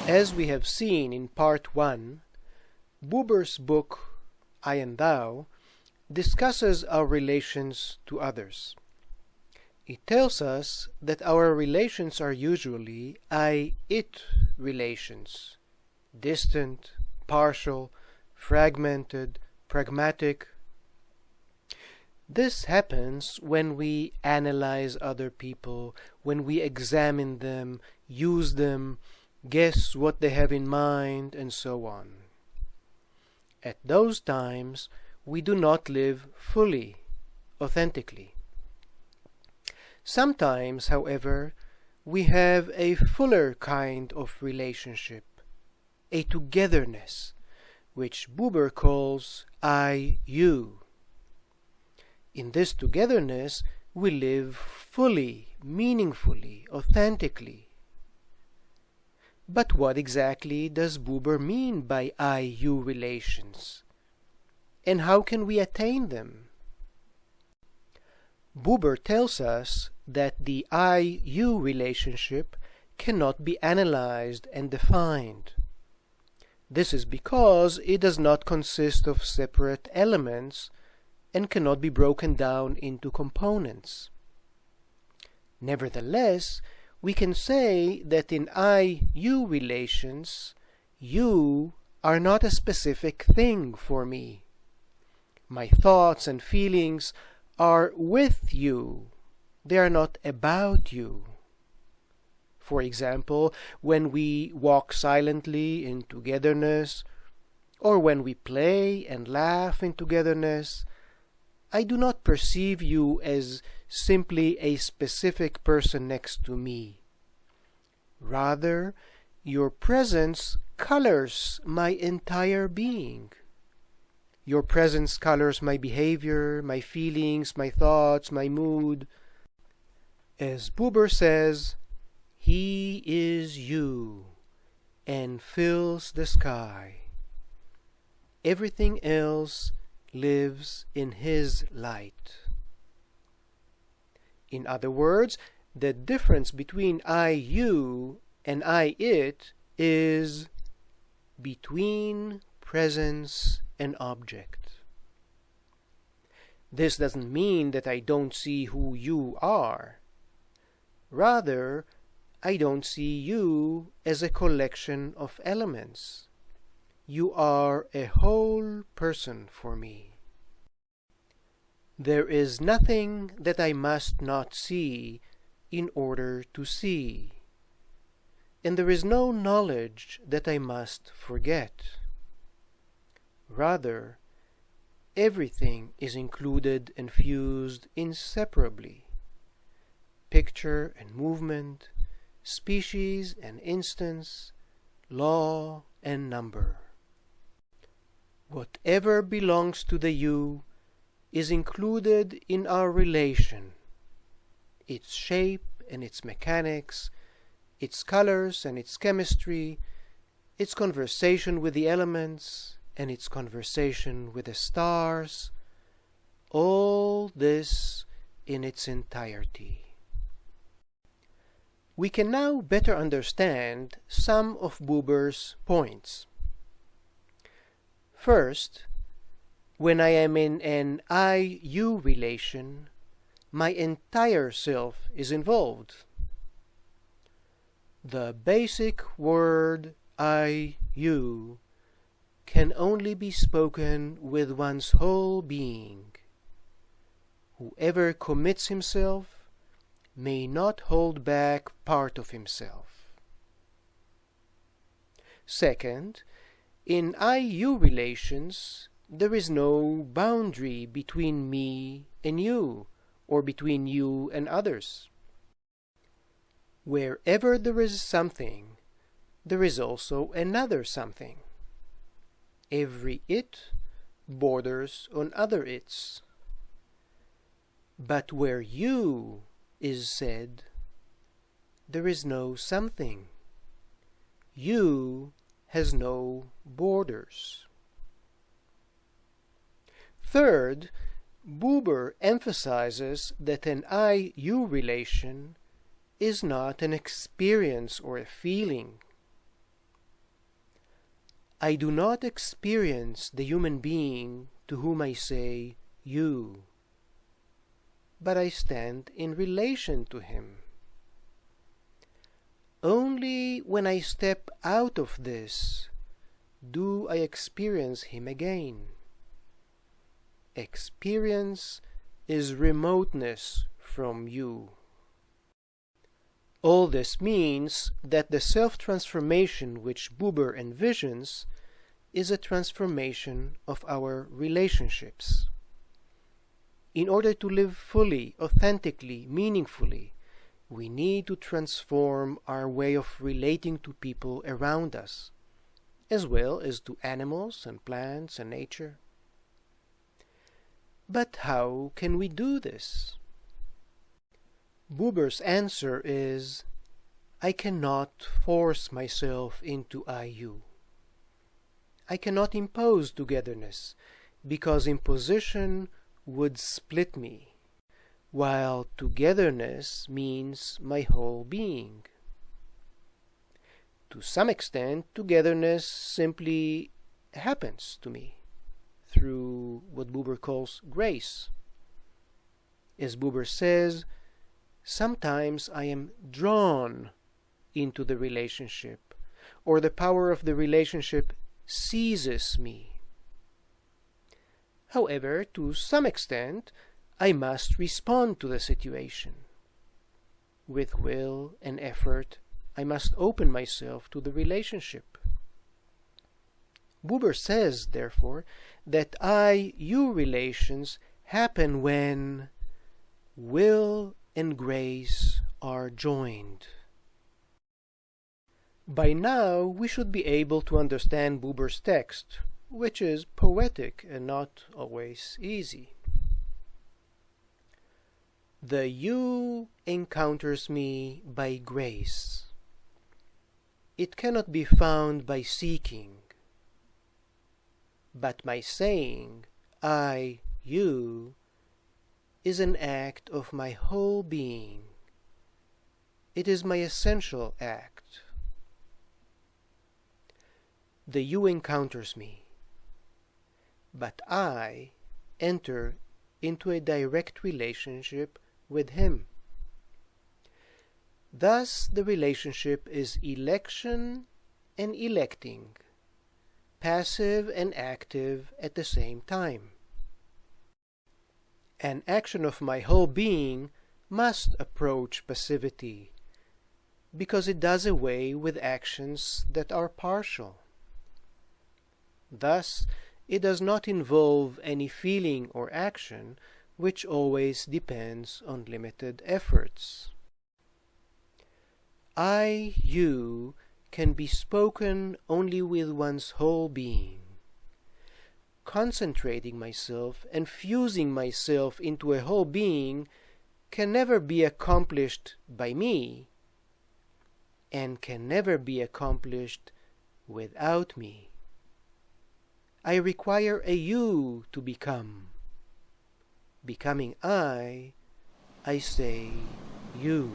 As we have seen in Part 1, Buber's book, I and Thou, discusses our relations to others. It tells us that our relations are usually I-it relations, distant, partial, fragmented, pragmatic. This happens when we analyze other people, when we examine them, use them, guess what they have in mind, and so on. At those times, we do not live fully, authentically. Sometimes, however, we have a fuller kind of relationship, a togetherness, which Buber calls I-you. In this togetherness, we live fully, meaningfully, authentically. But what exactly does Buber mean by I-you relations? And how can we attain them? Buber tells us that the I-you relationship cannot be analyzed and defined. This is because it does not consist of separate elements and cannot be broken down into components. Nevertheless, we can say that in I-you relations, you are not a specific thing for me. My thoughts and feelings are with you. They are not about you. For example, when we walk silently in togetherness, or when we play and laugh in togetherness, I do not perceive you as simply a specific person next to me. Rather, your presence colors my entire being. Your presence colors my behavior, my feelings, my thoughts, my mood. As Buber says, He is you and fills the sky. Everything else lives in His light. In other words, the difference between I-you and I-it is between presence and object. This doesn't mean that I don't see who you are. Rather, I don't see you as a collection of elements. You are a whole person for me. There is nothing that I must not see in order to see, and there is no knowledge that I must forget. Rather, everything is included and fused inseparably. Picture and movement, species and instance, law and number. Whatever belongs to the you is included in our relation, its shape and its mechanics, its colors and its chemistry, its conversation with the elements and its conversation with the stars, all this in its entirety. We can now better understand some of Buber's points. First, when I am in an I-you relation, my entire self is involved. The basic word I-you can only be spoken with one's whole being. Whoever commits himself may not hold back part of himself. Second, in I-you relations, there is no boundary between me and you, or between you and others. Wherever there is something, there is also another something. Every it borders on other its. But where you is said, there is no something. You has no borders. Third, Buber emphasizes that an I-you relation is not an experience or a feeling. I do not experience the human being to whom I say you, but I stand in relation to him. Only when I step out of this do I experience him again. Experience is remoteness from you. All this means that the self-transformation which Buber envisions is a transformation of our relationships. In order to live fully, authentically, meaningfully, we need to transform our way of relating to people around us, as well as to animals and plants and nature. But how can we do this? Buber's answer is, I cannot force myself into I-you. I cannot impose togetherness, because imposition would split me, while togetherness means my whole being. To some extent, togetherness simply happens to me through what Buber calls grace. As Buber says, sometimes I am drawn into the relationship, or the power of the relationship seizes me. However, to some extent, I must respond to the situation. With will and effort, I must open myself to the relationship. Buber says, therefore, that I-you relations happen when will and grace are joined. By now, we should be able to understand Buber's text, which is poetic and not always easy. The you encounters me by grace. It cannot be found by seeking. But my saying, I, you, is an act of my whole being. It is my essential act. The you encounters me, but I enter into a direct relationship with him. Thus the relationship is election and electing, passive and active at the same time. An action of my whole being must approach passivity, because it does away with actions that are partial. Thus, it does not involve any feeling or action which always depends on limited efforts. I, you can be spoken only with one's whole being. Concentrating myself and fusing myself into a whole being can never be accomplished by me, and can never be accomplished without me. I require a you to become. Becoming I say you.